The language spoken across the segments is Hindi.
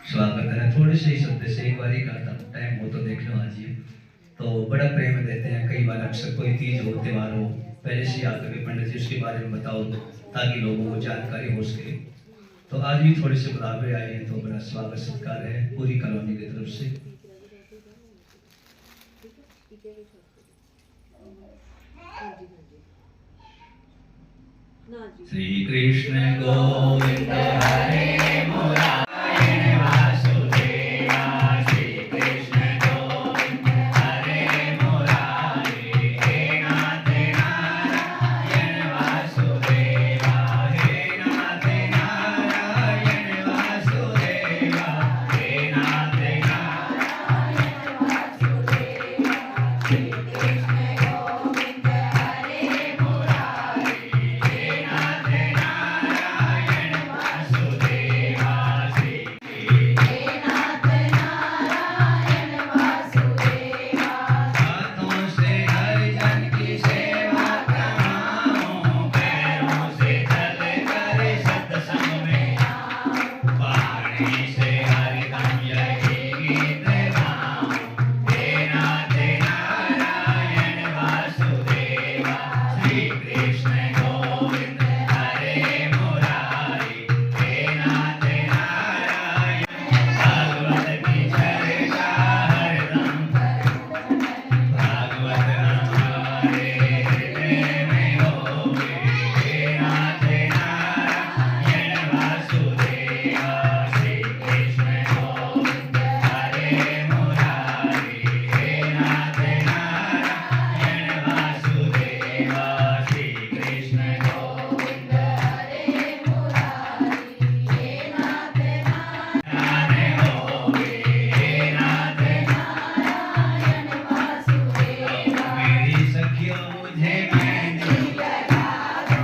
स्वागत है। थोड़े से ही शब्द से एक बार ही करता हूँ, टाइम हो तो देख लो आज ही। तो बड़ा प्रेम देते हैं, कई बार अक्सर कोई तीज हो त्यौहार हो पहले से आकर के पंडित जी उसके बारे में बताओ ताकि लोगों को जानकारी हो सके। तो आज भी थोड़े से बुलावे आए हैं तो बड़ा स्वागत सत्कार है पूरी कॉलोनी की तरफ से। श्री कृष्ण गोविंद हरे मुरारी वासुदेवा, श्री कृष्ण गोविंद हरे मुरारी, हे नाथ नारायण वासुदेवा, हे नाथ नारायण वासुदेवा, हे नाथ नारायण वासुदेवा, श्री कृष्ण गोविंद हरे मुरारी, हे नाथ नारायण वासुदेवा, श्री हे नाथ नारायण वासुदेवा। हाथों से हर जन की सेवा कमाऊं, पैरों से चल कर सत्संग में आऊं, वाणी से हरदम यही गीत गाऊं, हे नाथ नारायण वासुदेवा, श्री कृष्ण गोविंद हरे मुरारी, हे नाथ नारायण। भागवत की चर्चा हरदम भागवत हमारे हृदय में होवे, हे नाथ नारायण वासुदेवा, श्री कृष्ण गोविंद हरे मुरारी, हे नाथ नारायण वासुदेवा, श्री कृष्ण गोविंद हरे मुरारी, हे नाथ नारायण होवे, हे नाथ नारायण वासुदेवा। मेरी सखियों मुझे मेहंदी लगा दो,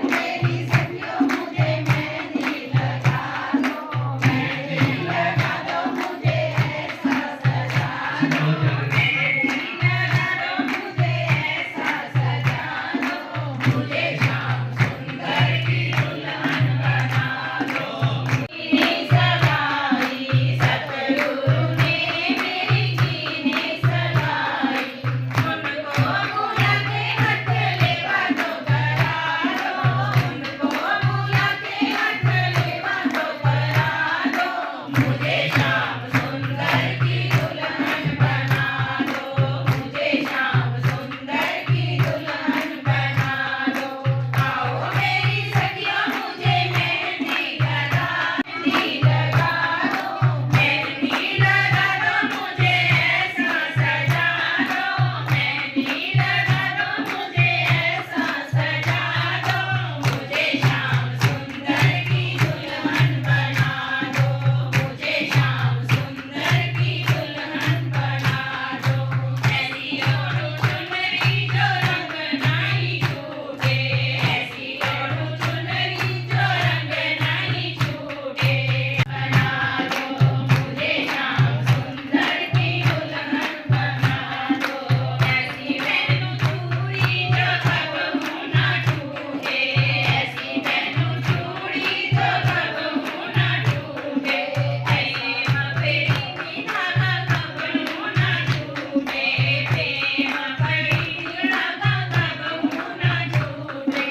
मेरी सखियों मुझे मेहंदी लगा दो, मेहंदी लगा दो मुझे ऐसा सजा दो, मेहंदी लगा दो मुझे ऐसा सजा दो, मुझे श्याम सुंदर की दुल्हन बना दो। मेरी सगाई सतगुरु ने मेरी कीने सगाई, उनको बुला के हाथ लेवा तो करा दो, उनको बुला के हाथ लेवा तो करा दो, मुझे श्याम सुंदर की दुल्हन बना दो, मुझे श्याम सुंदर की दुल्हन बना दो। आओ मेरी सखियों मुझे मेहंदी लगा दो, मेहंदी लगा दो मुझे ऐसा सजा दो, मेहंदी लगा दो मुझे ऐसा सजा दो, मुझे श्याम सुंदर की दुल्हन बना दो, मुझे श्याम सुंदर की दुल्हन बना दो। ऐसी ओढ़ू चुनरी जो रंग नहीं छूटे, ऐसी ओढ़ू चुनरी जो रंग नहीं छूटे, बना दो मुझे श्याम सुंदर की दुल्हन बना दो। ऐसी पहनूं चूड़ी जो कबहू ना टूटे, ऐसी पहनूं चूड़ी जो कबहू ना टूटे, प्रेम पड़ी धागा कबहू ना छूटे, प्रेम पड़ी धागा कबहू ना छूटे।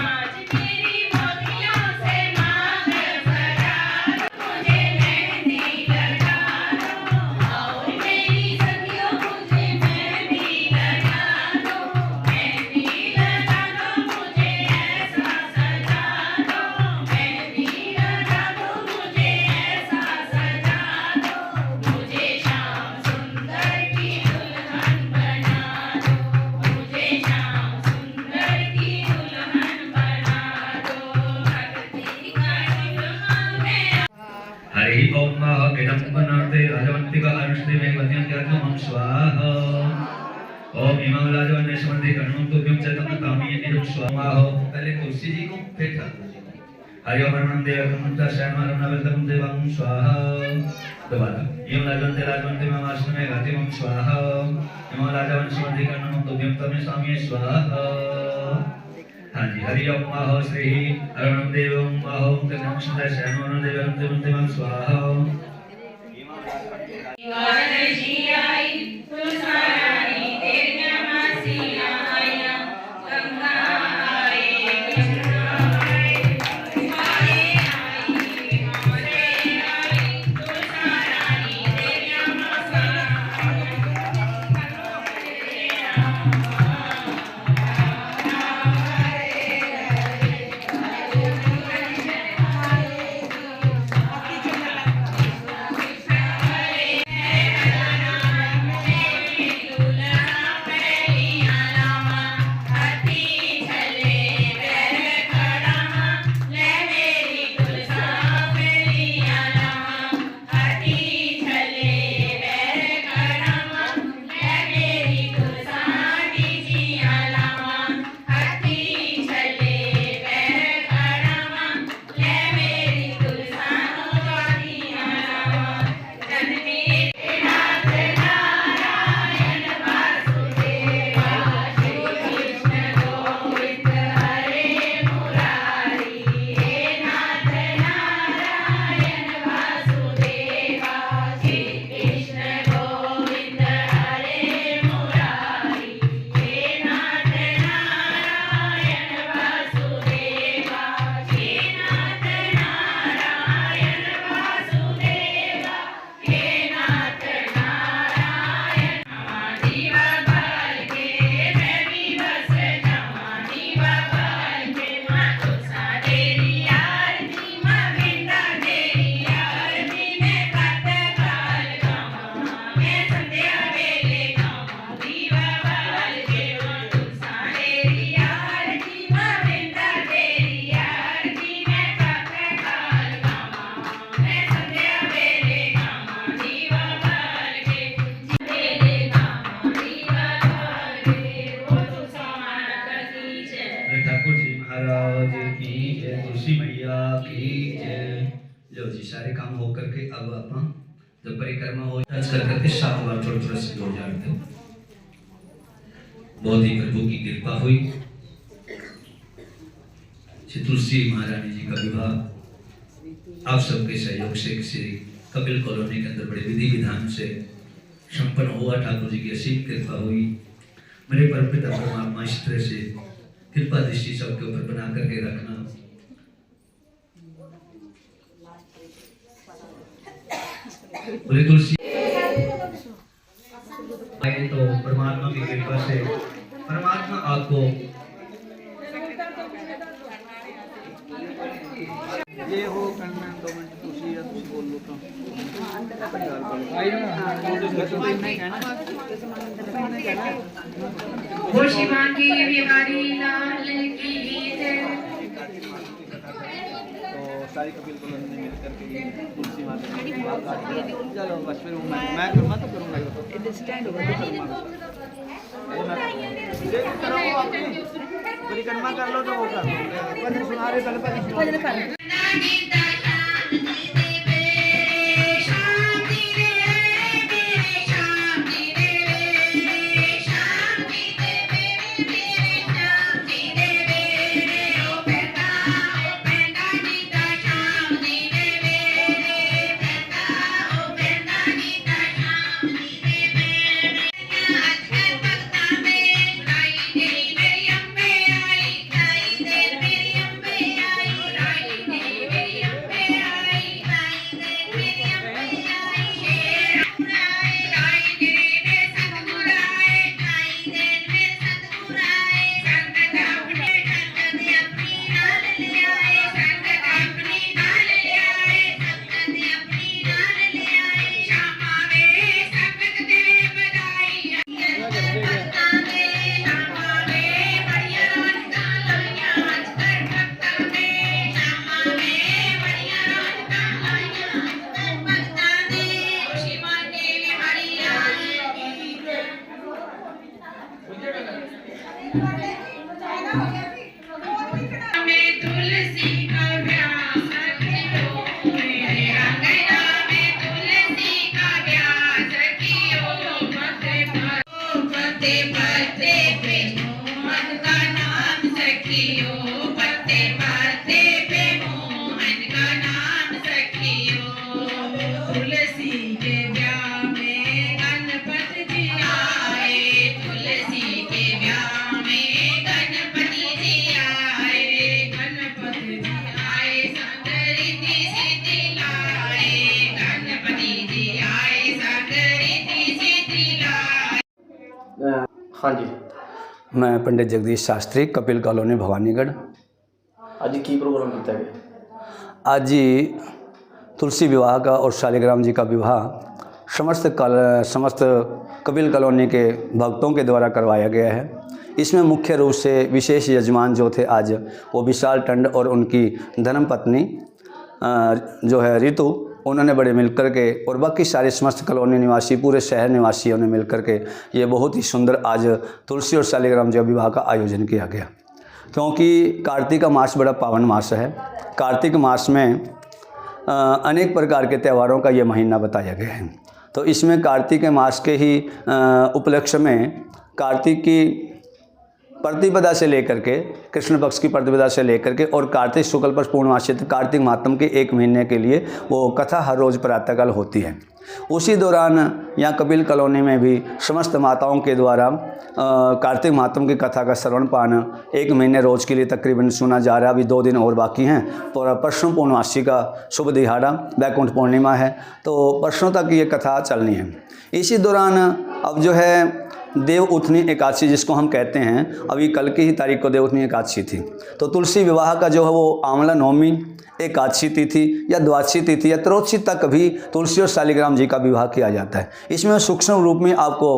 आज मेरी मोतियों से मांग सजा दो, मुझे मेहंदी लगा दो, और मेरी सखियों मुझे मेहंदी लगा दो, मेहंदी लगा दो मुझे ऐसा सजा दो, मेहंदी लगा दो मुझे ऐसा सजा दो, मुझे श्याम सुंदर की दुल्हन बना दो, मुझे श्याम सुंदर की दुल्हन बना दो। भक्ति का दुल्हन में हरि ओम विडम्बनार्थे राजवंतिका अनुष्ठिमे वद्यं ज्ञातमं स्वाहा। ओम इमं राजवन्य समृद्धि कर्णं तुभ्यं च तम कामी निरुक् स्वाहा। पहले तुलसी जी को फिर ठाकुर जी को। हरि ओम परमंदे अकमंता श्यामरम नवलतम देवं स्वाहा। दोबारा इमं राजवंते मम आश्रमे गातिमं स्वाहा। इमं राजवन्य समृद्धि कर्णं तुभ्यं तम स्वामी स्वाहा। हाँ जी, हरि ओम आहो श्री अरुणं देवं आहो कन्यं सुदर्शनं देवं देवं स्वाहा। ठाकुर जी महाराज की जय, तुलसी मैया की जय। लो जी, सारे काम हो करके अब आप जब परिक्रमा हो टच कर करके 7 बार थोड़ा थोड़ा से जोड़ जाते हो। बहुत ही प्रभु की कृपा हुई। श्री तुलसी महारानी जी का विवाह आप सबके सहयोग से श्री कपिल कॉलोनी के अंदर बड़े विधि विधान से संपन्न हुआ। ठाकुर जी की असीम कृपा हुई। मेरे परमपिता परमात्मा इस तरह से कृपा दृष्टि सबके ऊपर बना करके रखना। बोले तुलसी आए तो परमात्मा की कृपा से परमात्मा आपको ये हो करना 2 मिनट तुसी या तुसी बोल लो तो वो शिवा की बिहारी लाल की जय। तो सारी कपिल कॉलोनी ने मिल करके तुलसी माता की बात काट चलो बस फिर मैं करूँगा तो करूँगा स्टैंड होगा परिक्रमा कर लो तो वो कर लो भजन सुना रहे पहले भजन कर मेरी हाँ जी। मैं पंडित जगदीश शास्त्री, कपिल कॉलोनी, भवानीगढ़। आज की प्रोग्राम किया गया? आज जी तुलसी विवाह का और शालिग्राम जी का विवाह समस्त कपिल कॉलोनी के भक्तों के द्वारा करवाया गया है। इसमें मुख्य रूप से विशेष यजमान जो थे आज, वो विशाल टंड और उनकी धर्मपत्नी जो है रितु, उन्होंने बड़े मिलकर के, और बाकी सारे समस्त कॉलोनी निवासी, पूरे शहर निवासियों ने मिलकर के ये बहुत ही सुंदर आज तुलसी और शालिग्राम जी विवाह का आयोजन किया गया। क्योंकि कार्तिक का मास बड़ा पावन मास है। कार्तिक मास में अनेक प्रकार के त्योहारों का ये महीना बताया गया है। तो इसमें कार्तिक के मास के ही उपलक्ष्य में कार्तिक की प्रतिपदा से लेकर के, कृष्ण पक्ष की प्रतिपदा से लेकर के और कार्तिक शुक्ल पक्ष पूर्णमासी तक कार्तिक मातम के 1 महीने के लिए वो कथा हर रोज़ प्रातःकाल होती है। उसी दौरान यहाँ कपिल कॉलोनी में भी समस्त माताओं के द्वारा कार्तिक मातम की कथा का श्रवण पान 1 महीने रोज़ के लिए तकरीबन सुना जा रहा है। अभी 2 दिन और बाकी हैं। परसों पूर्णमासी का शुभ दिहाड़ा वैकुंठ पूर्णिमा है, तो परसों तक ये कथा चलनी है। इसी दौरान अब जो है देव उठनी एकादशी जिसको हम कहते हैं, अभी कल की ही तारीख को देव उठनी एकादशी थी। तो तुलसी विवाह का जो है वो आंवला नवमी एकादशी तिथि या द्वादशी तिथि या त्रयोदशी तक भी तुलसी और शालिग्राम जी का विवाह किया जाता है। इसमें सूक्ष्म रूप में आपको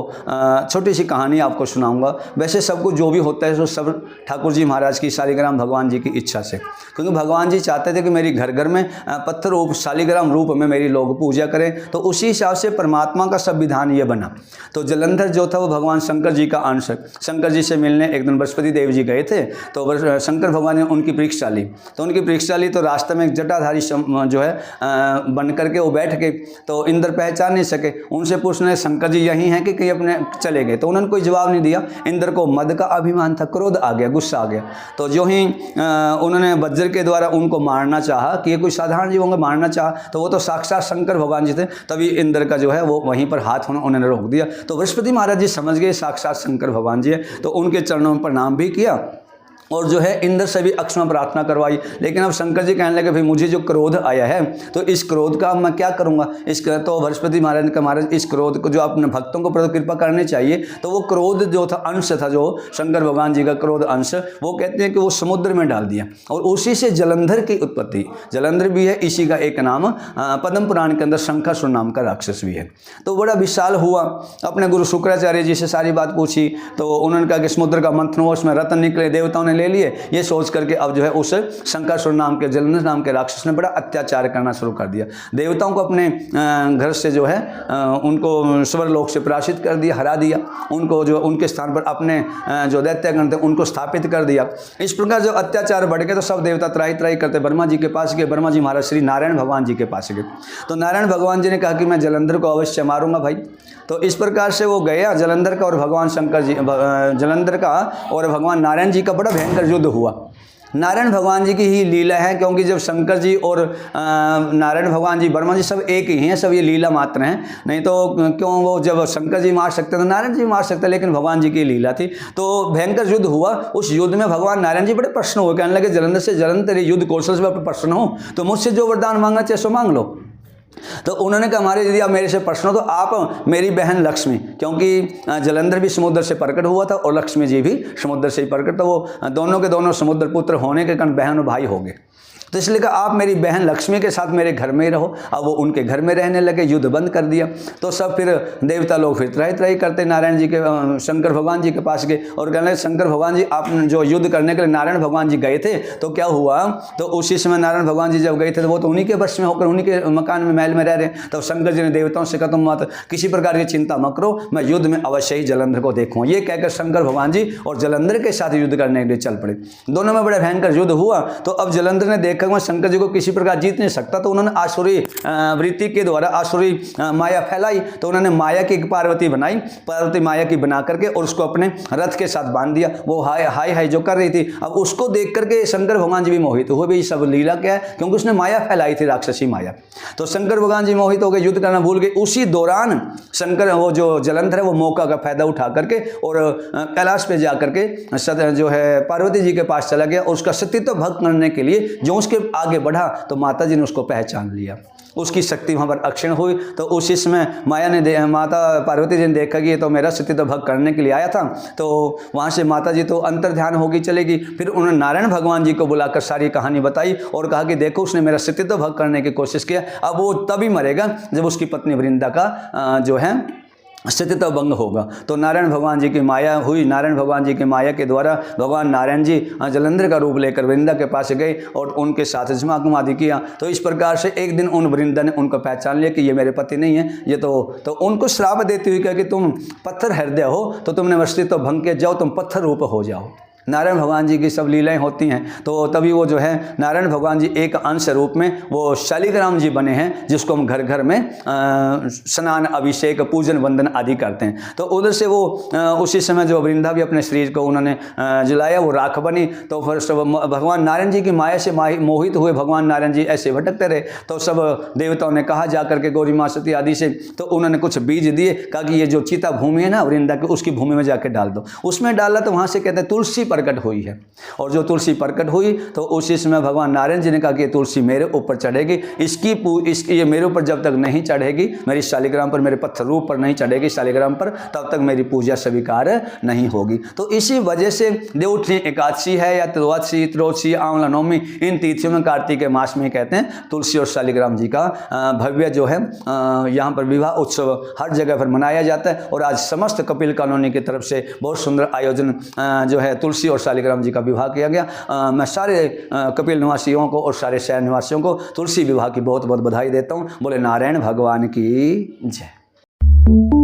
छोटी सी कहानी आपको सुनाऊंगा। वैसे सब कुछ जो भी होता है तो सब ठाकुर जी महाराज की, शालिग्राम भगवान जी की इच्छा से, क्योंकि भगवान जी चाहते थे कि मेरी घर घर में पत्थर रूप शालिग्राम रूप में मेरी लोग पूजा करें। तो उसी हिसाब से परमात्मा का संविधान ये बना। तो जलंधर जो था वो भगवान शंकर जी का अंश, शंकर जी से मिलने एक दिन बृहस्पति देव जी गए थे। तो शंकर भगवान ने उनकी परीक्षा ली। तो उनकी परीक्षा ली तो रास्ते में एक जटाधारी जो है बन करके वो बैठ के, तो इंद्र पहचान नहीं सके। उनसे पूछने शंकर जी यहीं हैं कि कहीं अपने चले गए। तो उन्होंने कोई जवाब नहीं दिया। इंद्र को मद का अभिमान था, क्रोध आ गया, गुस्सा आ गया। तो जो ही उन्होंने वज्र के द्वारा उनको मारना चाहा कि ये कोई साधारण जीव होंगे, मारना चाहा, तो वो तो साक्षात शंकर भगवान जी थे। तभी इंद्र का जो है वो वहीं पर हाथ उन्होंने रोक दिया। तो बृहस्पति महाराज जी समझ गए साक्षात शंकर भगवान जी है, तो उनके चरणों में प्रणाम भी किया और जो है इंद्र से भी अक्षमा प्रार्थना करवाई। लेकिन अब शंकर जी कहने लगे भाई मुझे जो क्रोध आया है तो इस क्रोध का मैं क्या करूंगा। तो बृहस्पति महाराज ने कहा महाराज इस क्रोध को जो अपने भक्तों को प्रति कृपा करनी चाहिए। तो वो क्रोध जो था, अंश था जो शंकर भगवान जी का क्रोध अंश, वो कहते हैं कि वो समुद्र में डाल दिया और उसी से जलंधर की उत्पत्ति। जलंधर भी है, इसी का एक नाम पद्म पुराण के अंदर शंखासुर नाम का राक्षस भी है। तो बड़ा विशाल हुआ। अपने गुरु शुक्राचार्य जी से सारी बात पूछी तो उन्होंने कहा कि समुद्र का मंथन हुआ, उसमें रत्न निकले, देवताओं ने ले लिए। ये सोच करके अब जो है उस शंकासुर नाम के, जलंधर नाम के राक्षस ने बड़ा अत्याचार करना शुरू कर दिया। देवताओं को अपने घर से जो है उनको स्वर्गलोक से पराजित कर दिया, हरा दिया। उनको जो उनके स्थान पर अपने जो दैत्यगण थे उनको स्थापित कर दिया। इस प्रकार जो अत्याचार बढ़ गए तो सब देवता त्राही त्राही करते ब्रह्मा जी के पास गए। ब्रह्मा जी महाराज श्री नारायण भगवान जी के पास गए। तो नारायण भगवान जी ने कहा कि मैं जलंधर को अवश्य मारूंगा भाई। तो इस प्रकार से वो गया जलंधर का और भगवान शंकर जी, जलंधर का और भगवान नारायण जी का बड़ा भयंकर युद्ध हुआ। नारायण भगवान जी की ही लीला है, क्योंकि जब शंकर जी और नारायण भगवान जी, ब्रह्मा जी सब एक ही हैं, सब ये लीला मात्र हैं। नहीं तो क्यों वो जब शंकर जी मार सकते तो नारायण जी मार सकते, लेकिन भगवान जी की लीला थी। तो भयंकर युद्ध हुआ। उस युद्ध में भगवान नारायण जी बड़े प्रश्न हुए, कहने लगे जलंधर से, जलंधर तेरे युद्ध कौशल से प्रश्न हो तो मुझसे जो वरदान मांगना चाहिए सो मांग लो। तो उन्होंने कहा हमारे यदि आप मेरे से प्रश्न हो तो आप मेरी बहन लक्ष्मी, क्योंकि जलंधर भी समुद्र से प्रकट हुआ था और लक्ष्मी जी भी समुद्र से ही प्रकट, तो वो दोनों के दोनों समुद्र पुत्र होने के कारण बहन और भाई हो गए। तो इसलिए कहा आप मेरी बहन लक्ष्मी के साथ मेरे घर में ही रहो। अब वो उनके घर में रहने लगे, युद्ध बंद कर दिया। तो सब फिर देवता लोग फिर त्राही त्राही करते नारायण जी के, शंकर भगवान जी के पास गए और कहने लगे शंकर भगवान जी आप जो युद्ध करने के लिए नारायण भगवान जी गए थे तो क्या हुआ। तो उसी समय नारायण भगवान जी जब गए थे तो वो तो उन्हीं के वश में होकर उन्हीं के मकान में महल में रह रहे। तब शंकर जी ने देवताओं से कहा तुम मत किसी प्रकार की चिंता मत करो, मैं युद्ध में अवश्य ही जलंधर को देखूँ। ये कहकर शंकर भगवान जी और जलंधर के साथ युद्ध करने के लिए चल पड़े। दोनों में बड़ा भयंकर युद्ध हुआ। तो अब जलंधर ने देखा मैं शंकर जी को किसी प्रकार जीत नहीं सकता, तो उन्होंने आसुरी वृत्ति के द्वारा आसुरी माया फैलाई। तो उन्होंने माया की एक पार्वती बनाई, पार्वती माया की बना करके और उसको अपने रथ के साथ बांध दिया। वो हाय हाय हाय जो कर रही थी, अब उसको देख करके शंकर भगवान जी भी मोहित हुए। भी सब लीला क्या है, क्योंकि उसने माया फैलाई थी, राक्षसी माया। तो शंकर भगवान जी मोहित हो गए, युद्ध करना भूल गए। उसी दौरान शंकर वो जो जलंधर है वो मौका का फायदा उठा करके और कैलाश पे जा करके जो है पार्वती जी के पास चला गया और उसका सतीत्व भक्त करने के लिए जो उसके आगे बढ़ा तो माता जी ने उसको पहचान लिया। उसकी शक्ति वहाँ पर अक्षीण हुई। तो उसी समय माया ने माता पार्वती जी ने देखा कि ये तो मेरा सतीत्व भंग करने के लिए आया था। तो वहाँ से माता जी तो अंतर ध्यान होगी चलेगी। फिर उन्होंने नारायण भगवान जी को बुलाकर सारी कहानी बताई और कहा कि देखो उसने मेरा सतीत्व भंग करने की कोशिश किया, अब वो तभी मरेगा जब उसकी पत्नी वृंदा का जो है सतीत्व भंग होगा। तो नारायण भगवान जी की माया हुई। नारायण भगवान जी की माया के द्वारा भगवान नारायण जी जलंधर का रूप लेकर वृंदा के पास गए और उनके साथ समागम आदि किया। तो इस प्रकार से एक दिन उन वृंदा ने उनको पहचान लिया कि ये मेरे पति नहीं है, ये तो उनको श्राप देती हुई कहा कि तुम पत्थर हृदय हो, तो तुमने सतीत्व भंग किया, जाओ तुम पत्थर रूप हो जाओ। नारायण भगवान जी की सब लीलाएं होती हैं। तो तभी वो जो है नारायण भगवान जी एक अंश रूप में वो शालिग्राम जी बने हैं, जिसको हम घर घर में स्नान अभिषेक पूजन वंदन आदि करते हैं। तो उधर से वो उसी समय जो वृंदा भी अपने शरीर को उन्होंने जलाया, वो राख बनी। तो फिर सब भगवान नारायण जी की माया से मोहित हुए भगवान नारायण जी ऐसे भटकते रहे। तो सब देवताओं ने कहा जाकर के गौरी माँ सती आदि से, तो उन्होंने कुछ बीज दिए, कहा कि ये जो चिता भूमि है ना वृंदा की, उसकी भूमि में जाके डाल दो। उसमें डाला तो वहाँ से कहते हैं तुलसी प्रकट हुई है। और जो तुलसी प्रकट हुई तो उसी समय भगवान नारायण जी ने कहा कि ये तुलसी मेरे ऊपर चढ़ेगी, इसकी ये मेरे ऊपर जब तक नहीं चढ़ेगी, मेरी शालिग्राम पर, मेरे पत्थर रूप पर नहीं चढ़ेगी शालिग्राम पर, तब तक मेरी पूजा स्वीकार नहीं होगी। तो इसी वजह से देवउठनी एकादशी है या त्रोदशी, त्रयोदशी, आंवला नवमी, इन तिथियों में कार्तिक के मास में कहते हैं तुलसी और शालिग्राम जी का भव्य जो है यहाँ पर विवाह उत्सव हर जगह पर मनाया जाता है। और आज समस्त कपिल कॉलोनी की तरफ से बहुत सुंदर आयोजन जो है तुलसी और शालिग्राम जी का विवाह किया गया। मैं सारे कपिल निवासियों को और सारे शहर निवासियों को तुलसी विवाह की बहुत बहुत बधाई देता हूँ। बोले नारायण भगवान की जय।